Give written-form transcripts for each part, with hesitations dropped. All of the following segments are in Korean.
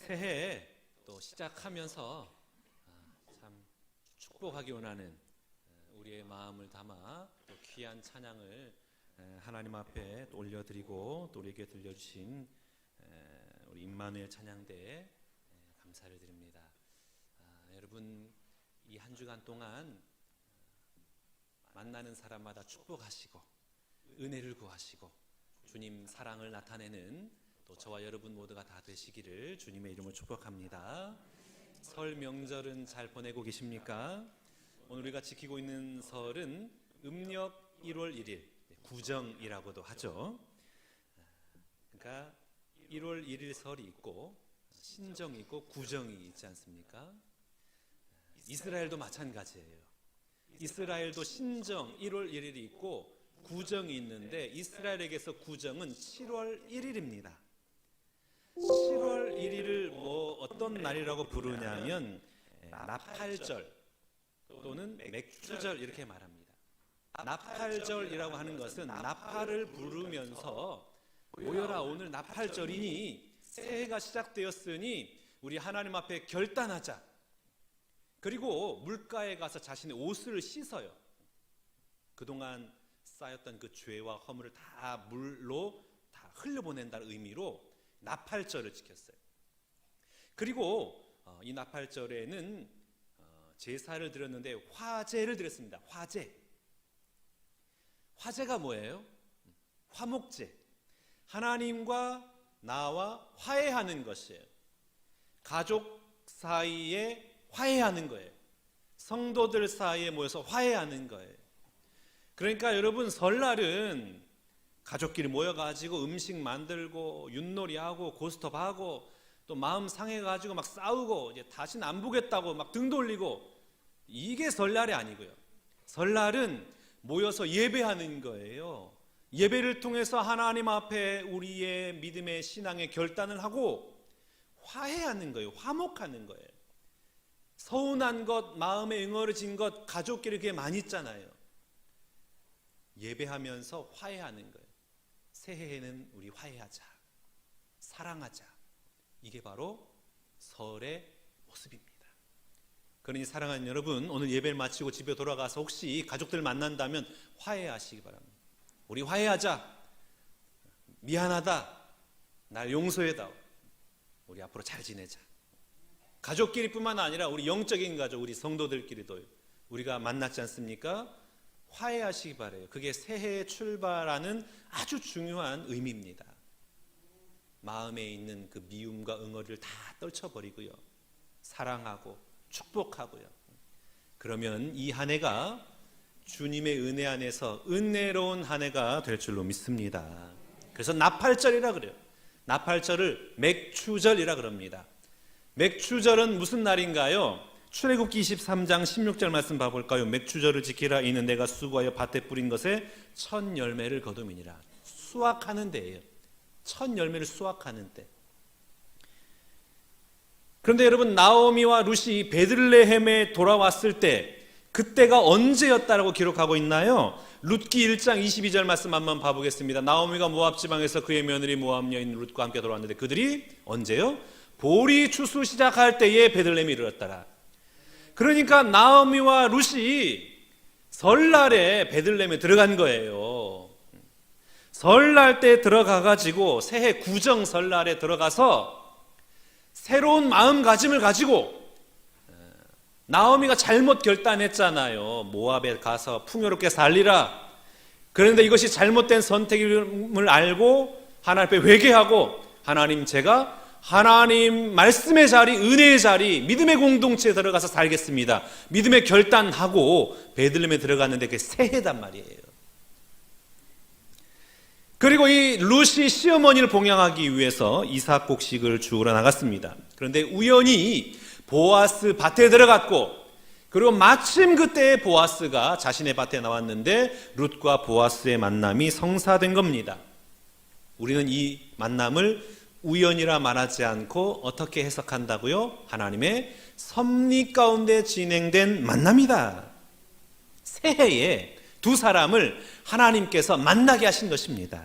새해 또 시작하면서 참 축복하기 원하는 우리의 마음을 담아 또 귀한 찬양을 하나님 앞에 또 올려드리고 또 우리에게 들려주신 우리 임마누엘 찬양대에 감사를 드립니다. 여러분 이 한 주간 동안 만나는 사람마다 축복하시고 은혜를 구하시고 주님 사랑을 나타내는 또 저와 여러분 모두가 다 되시기를 주님의 이름으로 축복합니다. 설 명절은 잘 보내고 계십니까? 오늘 우리가 지키고 있는 설은 음력 1월 1일 구정이라고도 하죠. 그러니까 1월 1일 설이 있고 신정이 있고 구정이 있지 않습니까? 이스라엘도 마찬가지예요. 이스라엘도 신정 1월 1일이 있고 구정이 있는데 이스라엘에게서 구정은 7월 1일입니다. 7월 1일을 어떤 날이라고 부르냐면 나팔절 또는 맥주절 이렇게 말합니다. 나팔절이라고 하는 것은 나팔을 부르면서 모여라 오늘 나팔절이니 새해가 시작되었으니 우리 하나님 앞에 결단하자. 그리고 물가에 가서 자신의 옷을 씻어요. 그동안 쌓였던 그 죄와 허물을 다 물로 다 흘려보낸다는 의미로 나팔절을 지켰어요. 그리고 이 나팔절에는 제사를 드렸는데 화제를 드렸습니다. 화제가 뭐예요? 화목제. 하나님과 나와 화해하는 것이에요. 가족 사이에 화해하는 거예요. 성도들 사이에 모여서 화해하는 거예요. 그러니까 여러분 설날은 가족끼리 모여가지고 음식 만들고 윷놀이하고 고스톱하고 또 마음 상해가지고 막 싸우고 이제 다시는 안 보겠다고 막 등 돌리고 이게 설날이 아니고요. 설날은 모여서 예배하는 거예요. 예배를 통해서 하나님 앞에 우리의 믿음의 신앙의 결단을 하고 화해하는 거예요. 화목하는 거예요. 서운한 것, 마음에 응어려진 것 가족끼리 그게 많이 있잖아요. 예배하면서 화해하는 거예요. 새해에는 우리 화해하자, 사랑하자. 이게 바로 설의 모습입니다. 그러니 사랑하는 여러분, 오늘 예배를 마치고 집에 돌아가서 혹시 가족들 만난다면 화해하시기 바랍니다. 우리 화해하자. 미안하다. 날 용서해다오. 우리 앞으로 잘 지내자. 가족끼리뿐만 아니라 우리 영적인 가족, 우리 성도들끼리도 우리가 만났지 않습니까? 화해하시기 바라요. 그게 새해의 출발하는 아주 중요한 의미입니다. 마음에 있는 그 미움과 응어리를 다 떨쳐버리고요. 사랑하고 축복하고요. 그러면 이 한 해가 주님의 은혜 안에서 은혜로운 한 해가 될 줄로 믿습니다. 그래서 나팔절이라 그래요. 나팔절을 맥추절이라 그럽니다. 맥추절은 무슨 날인가요? 출애굽기 23장 16절 말씀 봐볼까요? 맥추절을 지키라. 이는 내가 수고하여 밭에 뿌린 것에 첫 열매를 거둠이니라. 수확하는 때예요. 첫 열매를 수확하는 때. 그런데 여러분 나오미와 룻이 베들레헴에 돌아왔을 때 그때가 언제였다라고 기록하고 있나요? 룻기 1장 22절 말씀 한번 봐보겠습니다. 나오미가 모압 지방에서 그의 며느리 모압 여인 룻과 함께 돌아왔는데 그들이 언제요? 보리 추수 시작할 때에 베들레헴에 이르렀더라. 그러니까 나오미와 룻이 설날에 베들레헴에 들어간 거예요. 설날 때 들어가가지고 새해 구정 설날에 들어가서 새로운 마음가짐을 가지고 나오미가 잘못 결단했잖아요. 모압에 가서 풍요롭게 살리라. 그런데 이것이 잘못된 선택임을 알고 하나님 앞에 회개하고 하나님 제가 하나님 말씀의 자리, 은혜의 자리, 믿음의 공동체에 들어가서 살겠습니다. 믿음의 결단하고 베들레헴에 들어갔는데 그게 새해단 말이에요. 그리고 이 룻이 시어머니를 봉양하기 위해서 이삭 곡식을 주우러 나갔습니다. 그런데 우연히 보아스 밭에 들어갔고 그리고 마침 그때 보아스가 자신의 밭에 나왔는데 룻과 보아스의 만남이 성사된 겁니다. 우리는 이 만남을 우연이라 말하지 않고 어떻게 해석한다고요? 하나님의 섭리 가운데 진행된 만남이다. 새해에 두 사람을 하나님께서 만나게 하신 것입니다.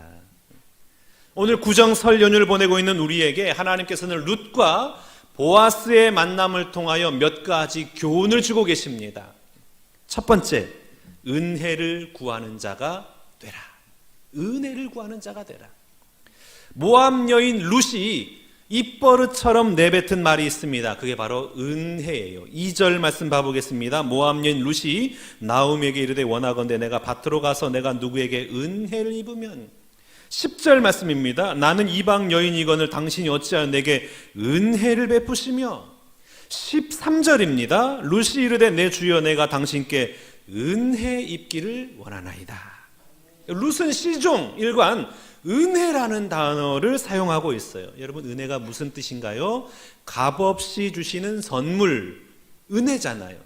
오늘 구정 설 연휴를 보내고 있는 우리에게 하나님께서는 룻과 보아스의 만남을 통하여 몇 가지 교훈을 주고 계십니다. 첫 번째, 은혜를 구하는 자가 되라. 은혜를 구하는 자가 되라. 모압 여인 룻이 입버릇처럼 내뱉은 말이 있습니다. 그게 바로 은혜예요. 2절 말씀 봐보겠습니다. 모압 여인 룻이 나오미에게 이르되 원하건대 내가 밭으로 가서 내가 누구에게 은혜를 입으면. 10절 말씀입니다. 나는 이방 여인이거늘 당신이 어찌하여 내게 은혜를 베푸시며. 13절입니다. 룻이 이르되 내 주여 내가 당신께 은혜 입기를 원하나이다. 룻은 시종 일관 은혜라는 단어를 사용하고 있어요. 여러분, 은혜가 무슨 뜻인가요? 값없이 주시는 선물, 은혜잖아요.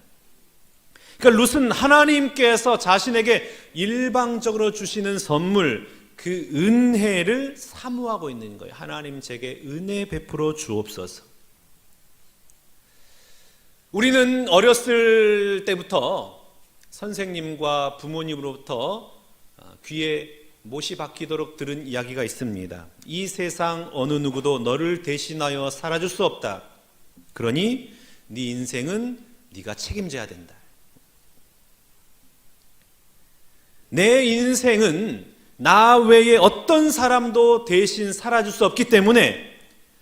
그러니까 룻은 하나님께서 자신에게 일방적으로 주시는 선물, 그 은혜를 사모하고 있는 거예요. 하나님 제게 은혜 베풀어 주옵소서. 우리는 어렸을 때부터 선생님과 부모님으로부터 귀에 못이 박히도록 들은 이야기가 있습니다. 이 세상 어느 누구도 너를 대신하여 살아줄 수 없다. 그러니 네 인생은 네가 책임져야 된다. 내 인생은 나 외에 어떤 사람도 대신 살아줄 수 없기 때문에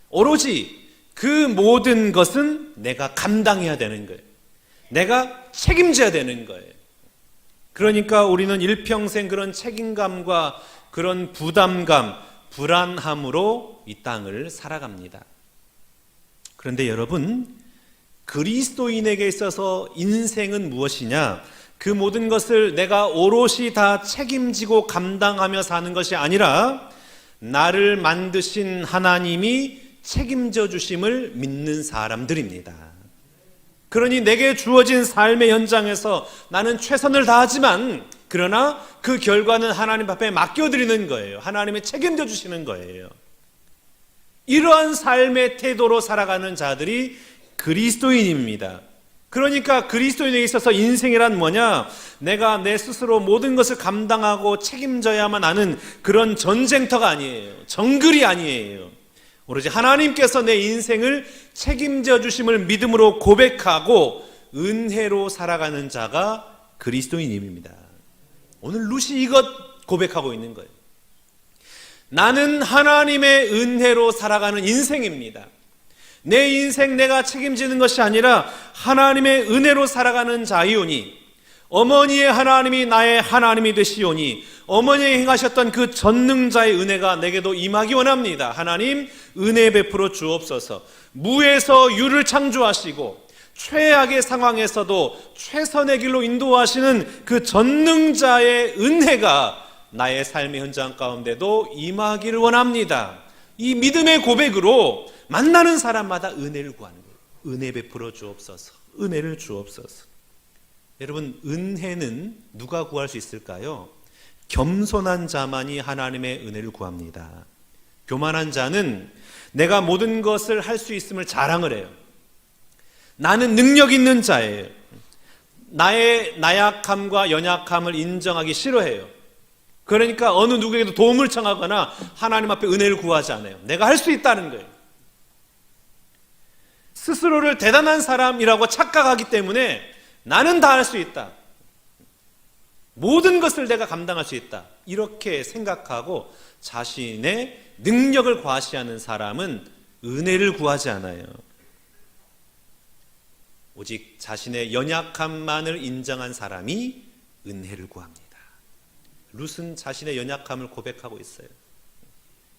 오로지 그 모든 것은 내가 감당해야 되는 거예요. 내가 책임져야 되는 거예요. 그러니까 우리는 일평생 그런 책임감과 그런 부담감, 불안함으로 이 땅을 살아갑니다. 그런데 여러분, 그리스도인에게 있어서 인생은 무엇이냐? 그 모든 것을 내가 오롯이 다 책임지고 감당하며 사는 것이 아니라 나를 만드신 하나님이 책임져 주심을 믿는 사람들입니다. 그러니 내게 주어진 삶의 현장에서 나는 최선을 다하지만 그러나 그 결과는 하나님 앞에 맡겨드리는 거예요. 하나님이 책임져 주시는 거예요. 이러한 삶의 태도로 살아가는 자들이 그리스도인입니다. 그러니까 그리스도인에 있어서 인생이란 뭐냐? 내가 내 스스로 모든 것을 감당하고 책임져야만 하는 그런 전쟁터가 아니에요. 정글이 아니에요. 오로지 하나님께서 내 인생을 책임져 주심을 믿음으로 고백하고 은혜로 살아가는 자가 그리스도인입니다. 오늘 룻이 이것 고백하고 있는 거예요. 나는 하나님의 은혜로 살아가는 인생입니다. 내 인생 내가 책임지는 것이 아니라 하나님의 은혜로 살아가는 자이오니, 어머니의 하나님이 나의 하나님이 되시오니 어머니에 행하셨던 그 전능자의 은혜가 내게도 임하기 원합니다. 하나님 은혜 베풀어 주옵소서. 무에서 유를 창조하시고 최악의 상황에서도 최선의 길로 인도하시는 그 전능자의 은혜가 나의 삶의 현장 가운데도 임하기를 원합니다. 이 믿음의 고백으로 만나는 사람마다 은혜를 구하는 거예요. 은혜 베풀어 주옵소서. 은혜를 주옵소서. 여러분, 은혜는 누가 구할 수 있을까요? 겸손한 자만이 하나님의 은혜를 구합니다. 교만한 자는 내가 모든 것을 할 수 있음을 자랑을 해요. 나는 능력 있는 자예요. 나의 나약함과 연약함을 인정하기 싫어해요. 그러니까 어느 누구에게도 도움을 청하거나 하나님 앞에 은혜를 구하지 않아요. 내가 할 수 있다는 거예요. 스스로를 대단한 사람이라고 착각하기 때문에 나는 다 할 수 있다. 모든 것을 내가 감당할 수 있다. 이렇게 생각하고 자신의 능력을 과시하는 사람은 은혜를 구하지 않아요. 오직 자신의 연약함만을 인정한 사람이 은혜를 구합니다. 룻은 자신의 연약함을 고백하고 있어요.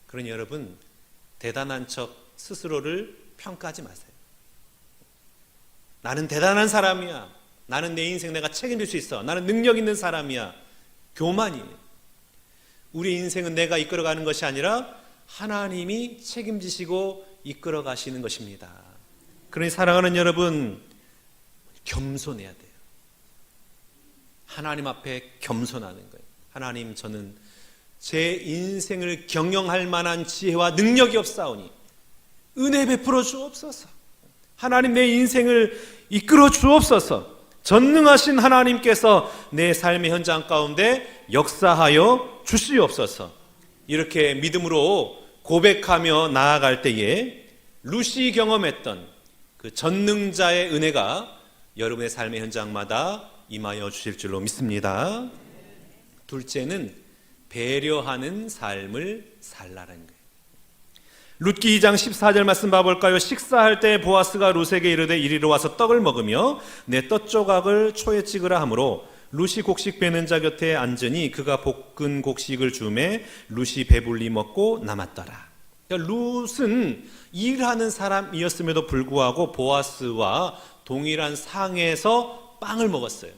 그러니 여러분, 대단한 척 스스로를 평가하지 마세요. 나는 대단한 사람이야. 나는 내 인생 내가 책임질 수 있어. 나는 능력 있는 사람이야. 교만이에요. 우리 인생은 내가 이끌어가는 것이 아니라 하나님이 책임지시고 이끌어 가시는 것입니다. 그러니 사랑하는 여러분, 겸손해야 돼요. 하나님 앞에 겸손하는 거예요. 하나님, 저는 제 인생을 경영할 만한 지혜와 능력이 없사오니 은혜 베풀어 주옵소서. 하나님, 내 인생을 이끌어 주옵소서. 전능하신 하나님께서 내 삶의 현장 가운데 역사하여 주시옵소서. 이렇게 믿음으로 고백하며 나아갈 때에 룻이 경험했던 그 전능자의 은혜가 여러분의 삶의 현장마다 임하여 주실 줄로 믿습니다. 둘째는 배려하는 삶을 살라는 거예요. 룻기 2장 14절 말씀 봐볼까요? 식사할 때 보아스가 룻에게 이르되 이리로 와서 떡을 먹으며 내 떡조각을 초에 찍으라 하므로 룻이 곡식 베는 자 곁에 앉으니 그가 볶은 곡식을 주매 룻이 배불리 먹고 남았더라. 그러니까 룻은 일하는 사람이었음에도 불구하고 보아스와 동일한 상에서 빵을 먹었어요.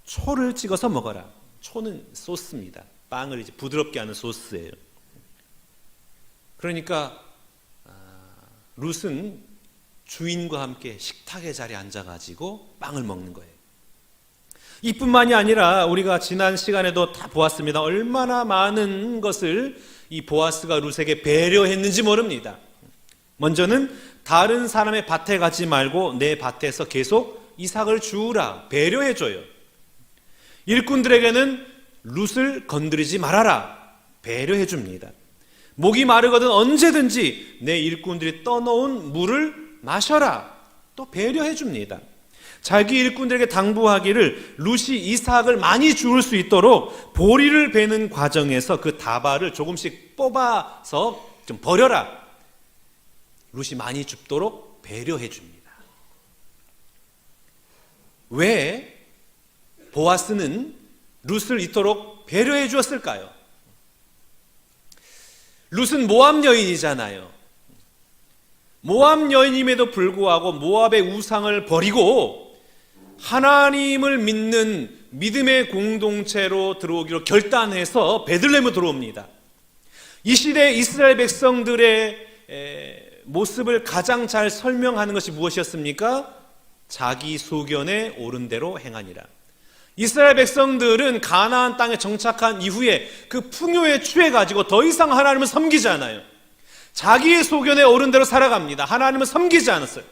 초를 찍어서 먹어라. 초는 소스입니다. 빵을 이제 부드럽게 하는 소스예요. 그러니까 룻은 주인과 함께 식탁의 자리에 앉아가지고 빵을 먹는 거예요. 이뿐만이 아니라 우리가 지난 시간에도 다 보았습니다. 얼마나 많은 것을 이 보아스가 룻에게 배려했는지 모릅니다. 먼저는 다른 사람의 밭에 가지 말고 내 밭에서 계속 이삭을 주우라, 배려해줘요. 일꾼들에게는 룻을 건드리지 말아라, 배려해줍니다. 목이 마르거든 언제든지 내 일꾼들이 떠놓은 물을 마셔라, 또 배려해줍니다. 자기 일꾼들에게 당부하기를 룻이 이삭을 많이 주울 수 있도록 보리를 베는 과정에서 그 다발을 조금씩 뽑아서 좀 버려라, 룻이 많이 줍도록 배려해 줍니다. 왜 보아스는 룻을 이토록 배려해 주었을까요? 룻은 모압 여인이잖아요. 모압 여인임에도 불구하고 모압의 우상을 버리고 하나님을 믿는 믿음의 공동체로 들어오기로 결단해서 베들레헴으로 들어옵니다. 이 시대 이스라엘 백성들의 모습을 가장 잘 설명하는 것이 무엇이었습니까? 자기 소견에 옳은 대로 행하니라. 이스라엘 백성들은 가나안 땅에 정착한 이후에 그 풍요에 취해가지고 더 이상 하나님을 섬기지 않아요. 자기의 소견에 옳은 대로 살아갑니다. 하나님을 섬기지 않았어요.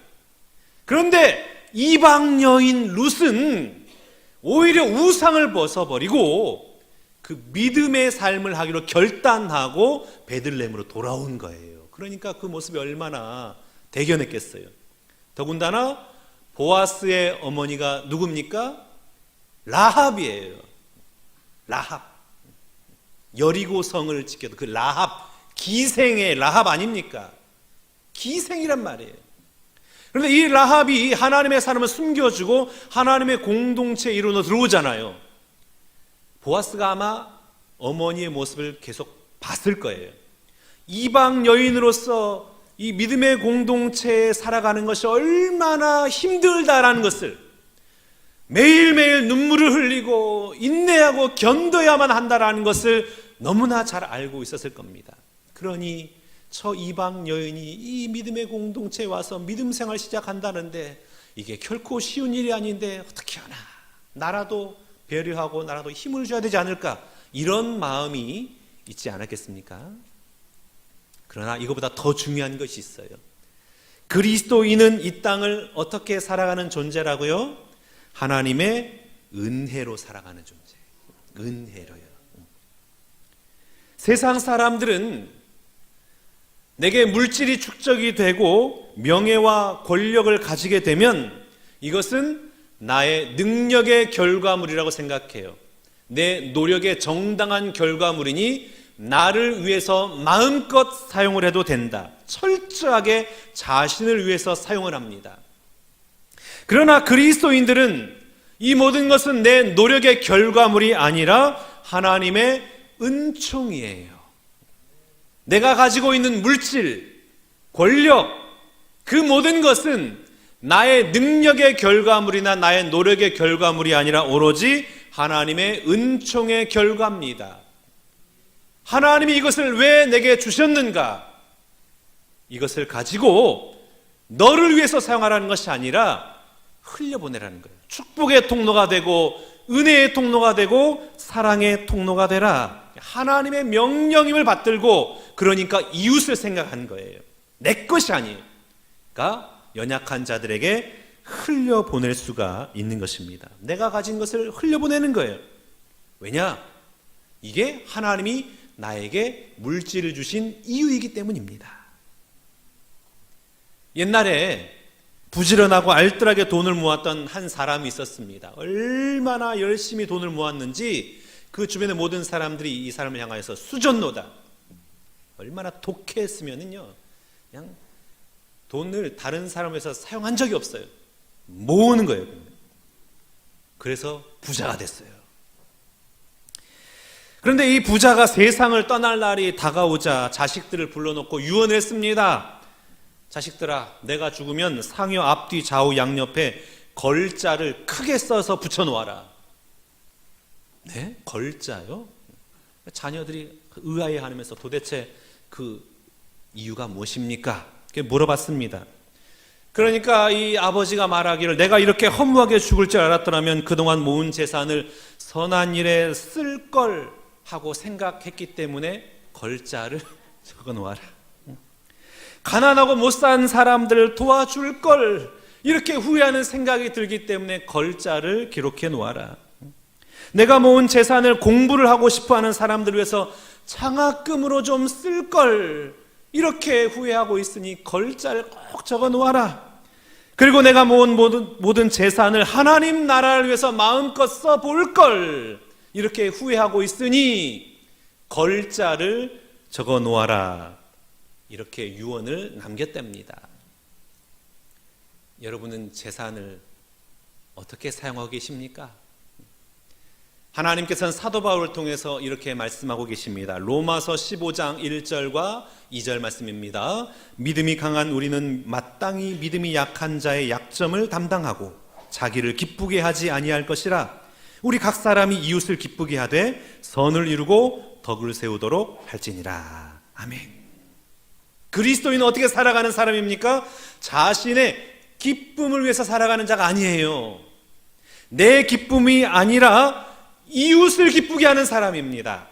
그런데 이방 여인 룻은 오히려 우상을 벗어버리고 그 믿음의 삶을 하기로 결단하고 베들레헴으로 돌아온 거예요. 그러니까 그 모습이 얼마나 대견했겠어요. 더군다나 보아스의 어머니가 누굽니까? 라합이에요. 라합. 여리고성을 지켜도 그 라합, 기생의 라합 아닙니까? 기생이란 말이에요. 그런데 이 라합이 하나님의 사람을 숨겨주고 하나님의 공동체 이루어 들어오잖아요. 보아스가 아마 어머니의 모습을 계속 봤을 거예요. 이방 여인으로서 이 믿음의 공동체에 살아가는 것이 얼마나 힘들다라는 것을, 매일매일 눈물을 흘리고 인내하고 견뎌야만 한다라는 것을 너무나 잘 알고 있었을 겁니다. 그러니 저 이방 여인이 이 믿음의 공동체에 와서 믿음 생활 시작한다는데 이게 결코 쉬운 일이 아닌데 어떻게 하나, 나라도 배려하고 나라도 힘을 줘야 되지 않을까, 이런 마음이 있지 않았겠습니까? 그러나 이것보다 더 중요한 것이 있어요. 그리스도인은 이 땅을 어떻게 살아가는 존재라고요? 하나님의 은혜로 살아가는 존재. 은혜로요. 세상 사람들은 내게 물질이 축적이 되고 명예와 권력을 가지게 되면 이것은 나의 능력의 결과물이라고 생각해요. 내 노력의 정당한 결과물이니 나를 위해서 마음껏 사용을 해도 된다. 철저하게 자신을 위해서 사용을 합니다. 그러나 그리스도인들은 이 모든 것은 내 노력의 결과물이 아니라 하나님의 은총이에요. 내가 가지고 있는 물질, 권력, 그 모든 것은 나의 능력의 결과물이나 나의 노력의 결과물이 아니라 오로지 하나님의 은총의 결과입니다. 하나님이 이것을 왜 내게 주셨는가? 이것을 가지고 너를 위해서 사용하라는 것이 아니라 흘려보내라는 거예요. 축복의 통로가 되고 은혜의 통로가 되고 사랑의 통로가 되라. 하나님의 명령임을 받들고, 그러니까 이웃을 생각하는 거예요. 내 것이 아니에요. 그러니까 연약한 자들에게 흘려보낼 수가 있는 것입니다. 내가 가진 것을 흘려보내는 거예요. 왜냐? 이게 하나님이 나에게 물질을 주신 이유이기 때문입니다. 옛날에 부지런하고 알뜰하게 돈을 모았던 한 사람이 있었습니다. 얼마나 열심히 돈을 모았는지 그 주변의 모든 사람들이 이 사람을 향하여서 수전노다. 얼마나 독했으면은요, 그냥 돈을 다른 사람에서 사용한 적이 없어요. 모으는 거예요. 그래서 부자가 됐어요. 그런데 이 부자가 세상을 떠날 날이 다가오자 자식들을 불러놓고 유언을 했습니다. 자식들아, 내가 죽으면 상여 앞뒤 좌우 양옆에 걸자를 크게 써서 붙여놓아라. 네? 걸자요? 자녀들이 의아해하면서 도대체 그 이유가 무엇입니까? 물어봤습니다. 그러니까 이 아버지가 말하기를, 내가 이렇게 허무하게 죽을 줄 알았더라면 그동안 모은 재산을 선한 일에 쓸 걸 하고 생각했기 때문에 걸자를 적어놓아라. 가난하고 못 산 사람들을 도와줄 걸, 이렇게 후회하는 생각이 들기 때문에 걸자를 기록해 놓아라. 내가 모은 재산을 공부를 하고 싶어하는 사람들을 위해서 장학금으로 좀 쓸 걸, 이렇게 후회하고 있으니 걸자를 꼭 적어 놓아라. 그리고 내가 모은 모든 재산을 하나님 나라를 위해서 마음껏 써볼 걸, 이렇게 후회하고 있으니 걸자를 적어 놓아라. 이렇게 유언을 남겼답니다. 여러분은 재산을 어떻게 사용하고 계십니까? 하나님께서는 사도 바울을 통해서 이렇게 말씀하고 계십니다. 로마서 15장 1절과 2절 말씀입니다. 믿음이 강한 우리는 마땅히 믿음이 약한 자의 약점을 담당하고 자기를 기쁘게 하지 아니할 것이라. 우리 각 사람이 이웃을 기쁘게 하되 선을 이루고 덕을 세우도록 할지니라. 아멘. 그리스도인은 어떻게 살아가는 사람입니까? 자신의 기쁨을 위해서 살아가는 자가 아니에요. 내 기쁨이 아니라 이웃을 기쁘게 하는 사람입니다.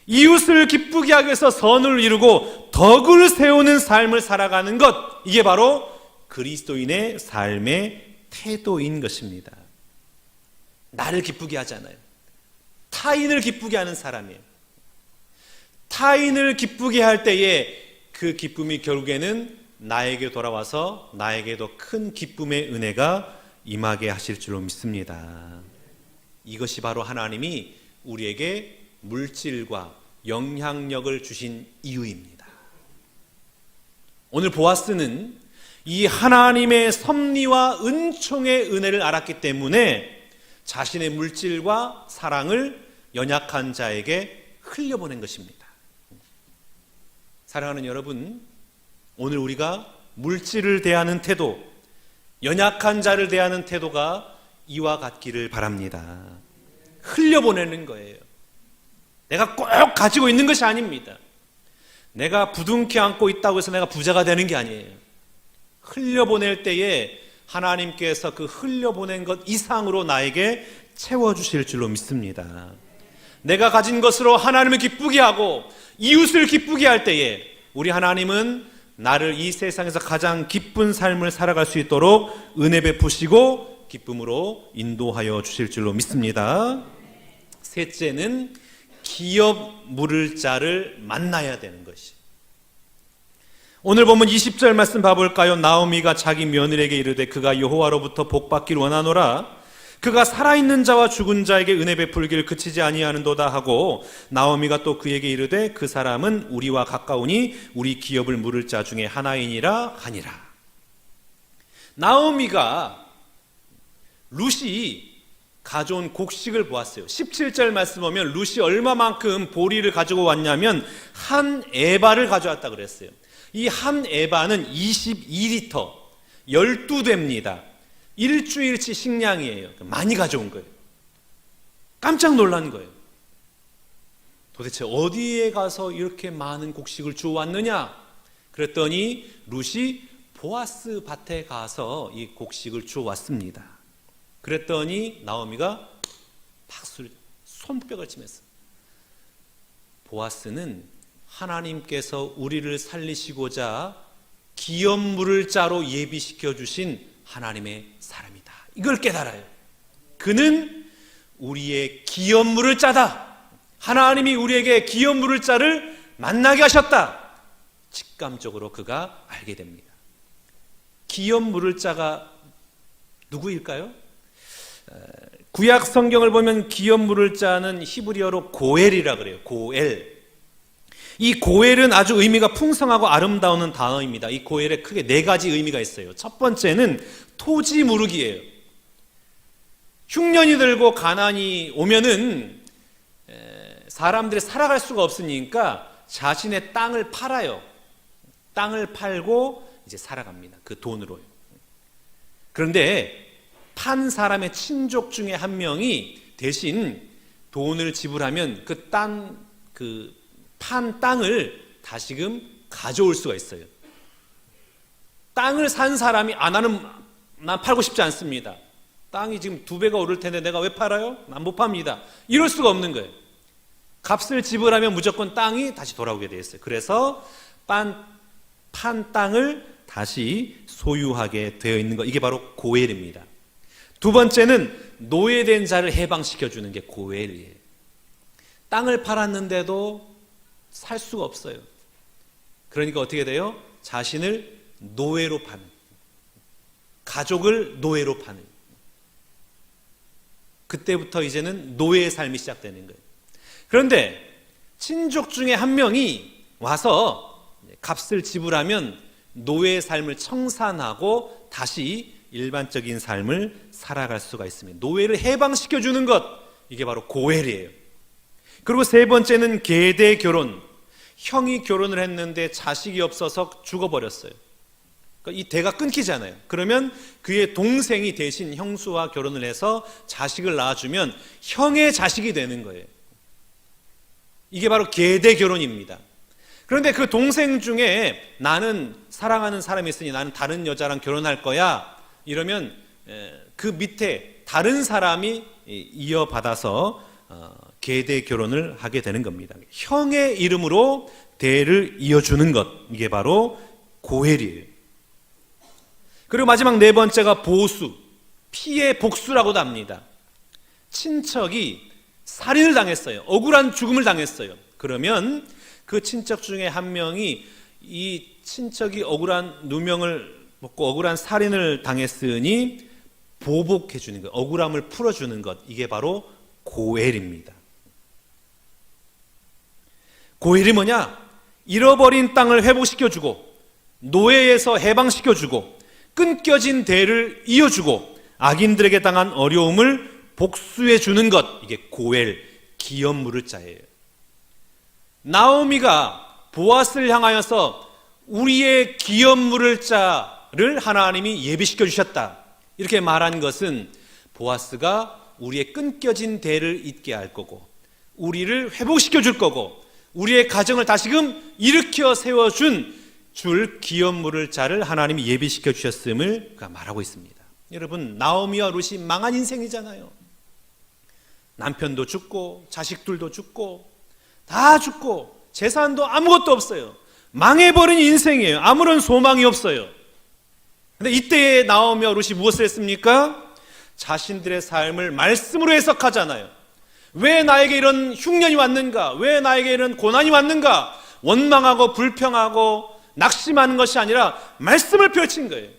이웃을 기쁘게 하기 위해서 선을 이루고 덕을 세우는 삶을 살아가는 것, 이게 바로 그리스도인의 삶의 태도인 것입니다. 나를 기쁘게 하잖아요. 타인을 기쁘게 하는 사람이에요. 타인을 기쁘게 할 때에 그 기쁨이 결국에는 나에게 돌아와서 나에게도 큰 기쁨의 은혜가 임하게 하실 줄로 믿습니다. 이것이 바로 하나님이 우리에게 물질과 영향력을 주신 이유입니다. 오늘 보아스는 이 하나님의 섭리와 은총의 은혜를 알았기 때문에 자신의 물질과 사랑을 연약한 자에게 흘려보낸 것입니다. 사랑하는 여러분, 오늘 우리가 물질을 대하는 태도, 연약한 자를 대하는 태도가 이와 같기를 바랍니다. 흘려보내는 거예요. 내가 꼭 가지고 있는 것이 아닙니다. 내가 부둥켜 안고 있다고 해서 내가 부자가 되는 게 아니에요. 흘려보낼 때에 하나님께서 그 흘려보낸 것 이상으로 나에게 채워주실 줄로 믿습니다. 내가 가진 것으로 하나님을 기쁘게 하고 이웃을 기쁘게 할 때에 우리 하나님은 나를 이 세상에서 가장 기쁜 삶을 살아갈 수 있도록 은혜 베푸시고 기쁨으로 인도하여 주실 줄로 믿습니다. 셋째는 기업 물을 자를 만나야 되는 것이. 오늘 보면 20절 말씀 봐볼까요? 나오미가 자기 며느리에게 이르되 그가 여호와로부터 복받기를 원하노라. 그가 살아있는 자와 죽은 자에게 은혜 베풀기를 그치지 아니하는도다 하고, 나오미가 또 그에게 이르되 그 사람은 우리와 가까우니 우리 기업을 물을 자 중에 하나이니라 하니라. 나오미가 룻이 가져온 곡식을 보았어요. 17절 말씀 보면 룻이 얼마만큼 보리를 가지고 왔냐면 한 에바를 가져왔다 그랬어요. 이 한 에바는 22리터, 12대입니다. 일주일치 식량이에요. 많이 가져온 거예요. 깜짝 놀란 거예요. 도대체 어디에 가서 이렇게 많은 곡식을 주워왔느냐? 그랬더니 룻이 보아스 밭에 가서 이 곡식을 주워왔습니다. 그랬더니 나오미가 박수를, 손뼉을 치면서, 보아스는 하나님께서 우리를 살리시고자 기업 물을 자로 예비시켜 주신 하나님의 사람이다. 이걸 깨달아요. 그는 우리의 기업 물을 자다. 하나님이 우리에게 기업 물을 자를 만나게 하셨다. 직감적으로 그가 알게 됩니다. 기업 물을 자가 누구일까요? 구약 성경을 보면 기업 물을 자는 히브리어로 고엘이라 그래요. 고엘. 이 고엘은 아주 의미가 풍성하고 아름다운 단어입니다. 이 고엘에 크게 네 가지 의미가 있어요. 첫 번째는 토지 무르기예요. 흉년이 들고 가난이 오면은 사람들이 살아갈 수가 없으니까 자신의 땅을 팔아요. 땅을 팔고 이제 살아갑니다. 그 돈으로요. 그런데 판 사람의 친족 중에 한 명이 대신 돈을 지불하면 판 땅을 다시금 가져올 수가 있어요. 땅을 산 사람이 난 팔고 싶지 않습니다. 땅이 지금 2배가 오를 텐데 내가 왜 팔아요? 난 못 팝니다. 이럴 수가 없는 거예요. 값을 지불하면 무조건 땅이 다시 돌아오게 되어 있어요. 그래서 판 땅을 다시 소유하게 되어 있는 것, 이게 바로 고엘입니다. 두 번째는 노예된 자를 해방시켜주는 게 고엘이에요. 땅을 팔았는데도 살 수가 없어요. 그러니까 어떻게 돼요? 자신을 노예로 파는, 가족을 노예로 파는, 그때부터 이제는 노예의 삶이 시작되는 거예요. 그런데 친족 중에 한 명이 와서 값을 지불하면 노예의 삶을 청산하고 다시 일반적인 삶을 살아갈 수가 있습니다. 노예를 해방시켜주는 것, 이게 바로 고엘이에요. 그리고 세 번째는 계대 결혼. 형이 결혼을 했는데 자식이 없어서 죽어버렸어요. 그러니까 이 대가 끊기잖아요. 그러면 그의 동생이 대신 형수와 결혼을 해서 자식을 낳아주면 형의 자식이 되는 거예요. 이게 바로 계대 결혼입니다. 그런데 그 동생 중에 나는 사랑하는 사람이 있으니 나는 다른 여자랑 결혼할 거야, 이러면 그 밑에 다른 사람이 이어받아서 계대 결혼을 하게 되는 겁니다. 형의 이름으로 대를 이어주는 것, 이게 바로 고엘이에요. 그리고 마지막 네 번째가 보수, 피의 복수라고도 합니다. 친척이 살인을 당했어요. 억울한 죽음을 당했어요. 그러면 그 친척 중에 한 명이 이 친척이 억울한 누명을 먹고 억울한 살인을 당했으니 보복해 주는 것, 억울함을 풀어주는 것, 이게 바로 고엘입니다. 고엘이 뭐냐? 잃어버린 땅을 회복시켜주고, 노예에서 해방시켜주고, 끊겨진 대를 이어주고, 악인들에게 당한 어려움을 복수해주는 것, 이게 고엘, 기업 물을 자예요. 나오미가 보아스를 향하여서 우리의 기업 물을 자를 하나님이 예비시켜 주셨다, 이렇게 말한 것은 보아스가 우리의 끊겨진 대를 잇게 할 거고, 우리를 회복시켜 줄 거고, 우리의 가정을 다시금 일으켜 세워준 줄 기업 물을 자를 하나님이 예비시켜 주셨음을 말하고 있습니다. 여러분, 나오미와 룻이 망한 인생이잖아요. 남편도 죽고 자식들도 죽고 다 죽고 재산도 아무것도 없어요. 망해버린 인생이에요. 아무런 소망이 없어요. 근데 이때에 나오미와 룻이 무엇을 했습니까? 자신들의 삶을 말씀으로 해석하잖아요. 왜 나에게 이런 흉년이 왔는가? 왜 나에게 이런 고난이 왔는가? 원망하고 불평하고 낙심하는 것이 아니라 말씀을 펼친 거예요.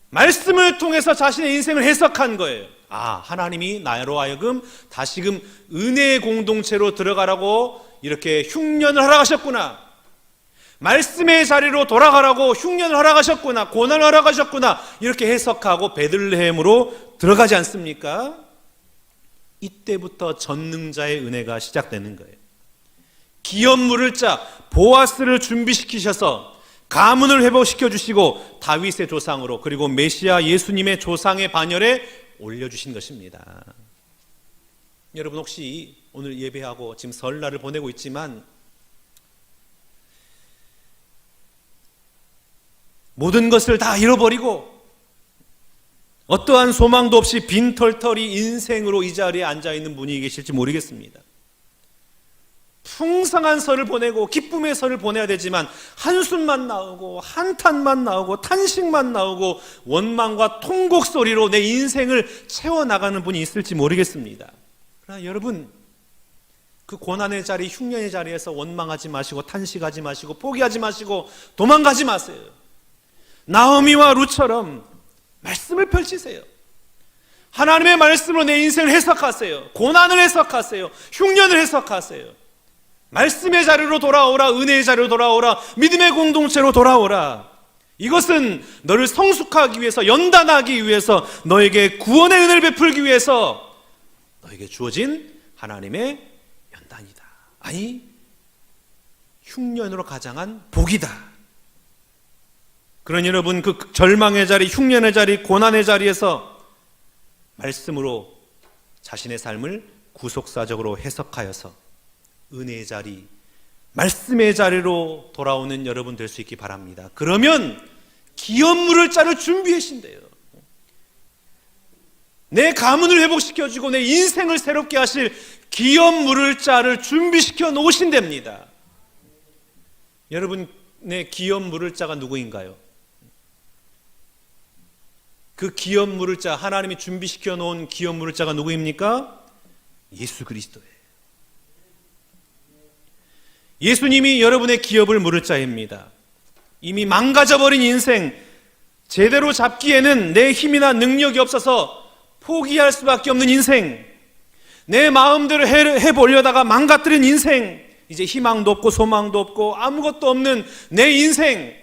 말씀을 통해서 자신의 인생을 해석한 거예요. 아, 하나님이 나로 하여금 다시금 은혜의 공동체로 들어가라고 이렇게 흉년을 허락하셨구나. 말씀의 자리로 돌아가라고 흉년을 허락하셨구나. 고난을 허락하셨구나. 이렇게 해석하고 베들레헴으로 들어가지 않습니까? 이때부터 전능자의 은혜가 시작되는 거예요. 기업 물을 자 보아스를 준비시키셔서 가문을 회복시켜 주시고 다윗의 조상으로, 그리고 메시아 예수님의 조상의 반열에 올려주신 것입니다. 여러분, 혹시 오늘 예배하고 지금 설날을 보내고 있지만 모든 것을 다 잃어버리고 어떠한 소망도 없이 빈털터리 인생으로 이 자리에 앉아있는 분이 계실지 모르겠습니다. 풍성한 설을 보내고 기쁨의 설을 보내야 되지만 한숨만 나오고 한탄만 나오고 탄식만 나오고 원망과 통곡 소리로 내 인생을 채워나가는 분이 있을지 모르겠습니다. 그러나 여러분, 그 고난의 자리, 흉년의 자리에서 원망하지 마시고 탄식하지 마시고 포기하지 마시고 도망가지 마세요. 나오미와 룻처럼 말씀을 펼치세요. 하나님의 말씀으로 내 인생을 해석하세요. 고난을 해석하세요. 흉년을 해석하세요. 말씀의 자리로 돌아오라. 은혜의 자리로 돌아오라. 믿음의 공동체로 돌아오라. 이것은 너를 성숙하기 위해서, 연단하기 위해서, 너에게 구원의 은혜를 베풀기 위해서 너에게 주어진 하나님의 연단이다. 아니, 흉년으로 가장한 복이다. 그러니 여러분, 그 절망의 자리, 흉년의 자리, 고난의 자리에서 말씀으로 자신의 삶을 구속사적으로 해석하여서 은혜의 자리, 말씀의 자리로 돌아오는 여러분 될 수 있기 바랍니다. 그러면 기업 물을 자를 준비하신대요. 내 가문을 회복시켜주고 내 인생을 새롭게 하실 기업 물을 자를 준비시켜 놓으신답니다. 여러분의 기업 물을 자가 누구인가요? 그 기업 물을 자, 하나님이 준비시켜 놓은 기업 물을 자가 누구입니까? 예수 그리스도예요. 예수님이 여러분의 기업을 물을 자입니다. 이미 망가져버린 인생, 제대로 잡기에는 내 힘이나 능력이 없어서 포기할 수밖에 없는 인생, 내 마음대로 해보려다가 망가뜨린 인생, 이제 희망도 없고 소망도 없고 아무것도 없는 내 인생,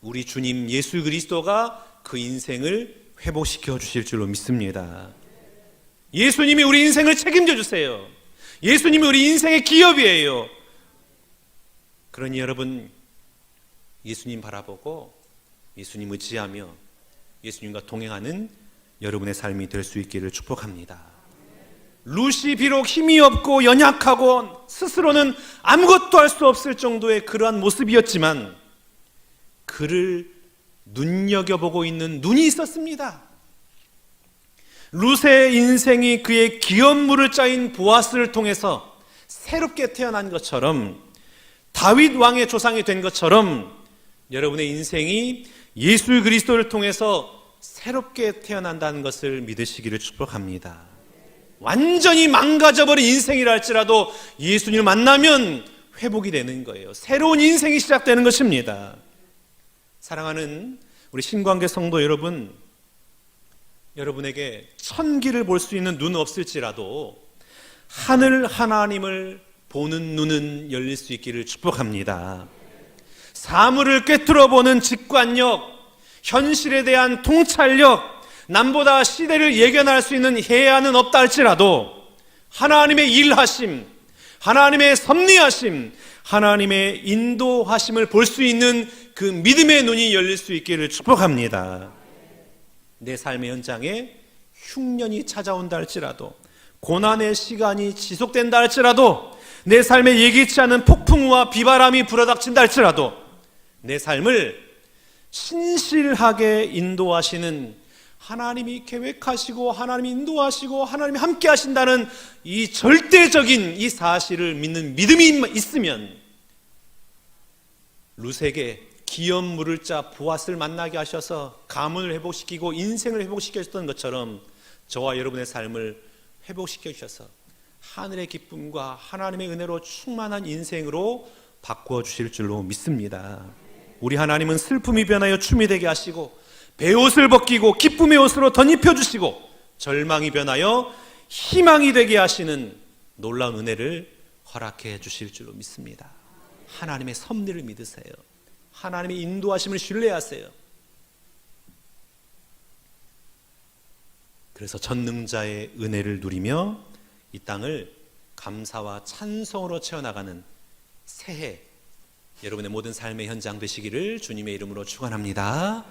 우리 주님 예수 그리스도가 그 인생을 회복시켜 주실 줄로 믿습니다. 예수님이 우리 인생을 책임져 주세요. 예수님이 우리 인생의 기업이에요. 그러니 여러분, 예수님 바라보고 예수님 의지하며 예수님과 동행하는 여러분의 삶이 될 수 있기를 축복합니다. 룻이 비록 힘이 없고 연약하고 스스로는 아무것도 할 수 없을 정도의 그러한 모습이었지만 그를 눈여겨보고 있는 눈이 있었습니다. 룻의 인생이 그의 기업 물을 짜인 보아스를 통해서 새롭게 태어난 것처럼, 다윗 왕의 조상이 된 것처럼 여러분의 인생이 예수 그리스도를 통해서 새롭게 태어난다는 것을 믿으시기를 축복합니다. 완전히 망가져버린 인생이라 할지라도 예수님을 만나면 회복이 되는 거예요. 새로운 인생이 시작되는 것입니다. 사랑하는 우리 신관계 성도 여러분, 여러분에게 천기를 볼 수 있는 눈은 없을지라도 하늘 하나님을 보는 눈은 열릴 수 있기를 축복합니다. 사물을 꿰뚫어 보는 직관력, 현실에 대한 통찰력, 남보다 시대를 예견할 수 있는 해안은 없다 할지라도 하나님의 일하심, 하나님의 섭리하심, 하나님의 인도하심을 볼 수 있는 그 믿음의 눈이 열릴 수 있기를 축복합니다. 내 삶의 현장에 흉년이 찾아온다 할지라도, 고난의 시간이 지속된다 할지라도, 내 삶에 예기치 않은 폭풍우와 비바람이 불어닥친다 할지라도 내 삶을 신실하게 인도하시는 하나님이 계획하시고 하나님이 인도하시고 하나님이 함께 하신다는 이 절대적인 이 사실을 믿는 믿음이 있으면 룻에게 기업 물을 짜 보아스를 만나게 하셔서 가문을 회복시키고 인생을 회복시켜 주셨던 것처럼 저와 여러분의 삶을 회복시켜 주셔서 하늘의 기쁨과 하나님의 은혜로 충만한 인생으로 바꾸어 주실 줄로 믿습니다. 우리 하나님은 슬픔이 변하여 춤이 되게 하시고 베옷을 벗기고 기쁨의 옷으로 덧입혀 주시고 절망이 변하여 희망이 되게 하시는 놀라운 은혜를 허락해 주실 줄로 믿습니다. 하나님의 섭리를 믿으세요. 하나님의 인도하심을 신뢰하세요. 그래서 전능자의 은혜를 누리며 이 땅을 감사와 찬송으로 채워나가는 새해, 여러분의 모든 삶의 현장 되시기를 주님의 이름으로 축원합니다.